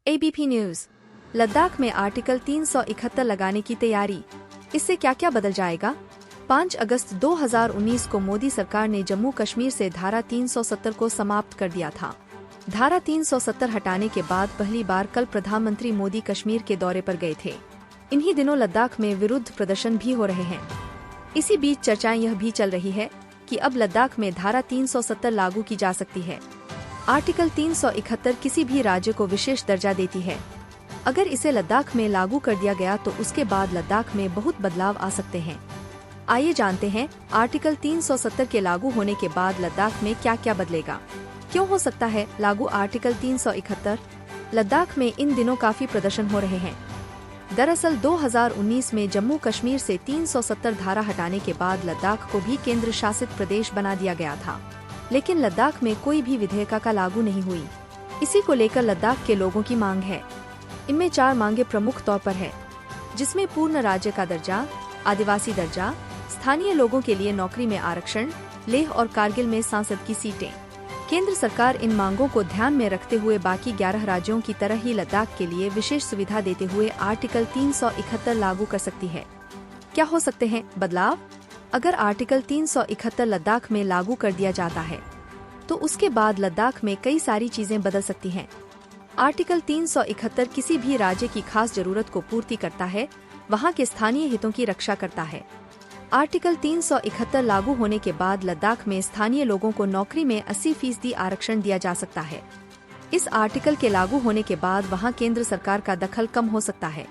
ABP news. Ladakh में article 371 लगाने की तैयारी, इससे क्या क्या बदल जाएगा? 5 अगस्त 2019 को मोदी सरकार ने जम्मू कश्मीर से धारा 370 को समाप्त कर दिया था। धारा 370 हटाने के बाद पहली बार कल प्रधानमंत्री मोदी कश्मीर के दौरे पर गए थे। इन्हीं दिनों लद्दाख में विरुद्ध प्रदर्शन भी हो रहे हैं। इसी बीच चर्चाएं यह भी चल रही है कि अब लद्दाख में धारा 370 लागू की जा सकती है। आर्टिकल 371 किसी भी राज्य को विशेष दर्जा देती है। अगर इसे लद्दाख में लागू कर दिया गया तो उसके बाद लद्दाख में बहुत बदलाव आ सकते हैं। आइए जानते हैं आर्टिकल 370 के लागू होने के बाद लद्दाख में क्या क्या बदलेगा। क्यों हो सकता है लागू आर्टिकल 371? लद्दाख में इन दिनों काफी प्रदर्शन हो रहे हैं। दरअसल 2019 में जम्मू कश्मीर से 370 धारा हटाने के बाद लद्दाख को भी केंद्र शासित प्रदेश बना दिया गया था, लेकिन लद्दाख में कोई भी विधेयक का लागू नहीं हुई। इसी को लेकर लद्दाख के लोगों की मांग है। इनमें 4 मांगे प्रमुख तौर पर है, जिसमें पूर्ण राज्य का दर्जा, आदिवासी दर्जा, स्थानीय लोगों के लिए नौकरी में आरक्षण, लेह और कारगिल में सांसद की सीटें। केंद्र सरकार इन मांगों को ध्यान में रखते हुए बाकी 11 राज्यों की तरह ही लद्दाख के लिए विशेष सुविधा देते हुए आर्टिकल 371 लागू कर सकती है। क्या हो सकते हैं बदलाव? अगर आर्टिकल 371 लद्दाख में लागू कर दिया जाता है तो उसके बाद लद्दाख में कई सारी चीजें बदल सकती हैं। आर्टिकल 371 किसी भी राज्य की खास जरूरत को पूर्ति करता है, वहां के स्थानीय हितों की रक्षा करता है। आर्टिकल 371 लागू होने के बाद लद्दाख में स्थानीय लोगों को नौकरी में 80% आरक्षण दिया जा सकता है। इस आर्टिकल के लागू होने के बाद वहां केंद्र सरकार का दखल कम हो सकता है।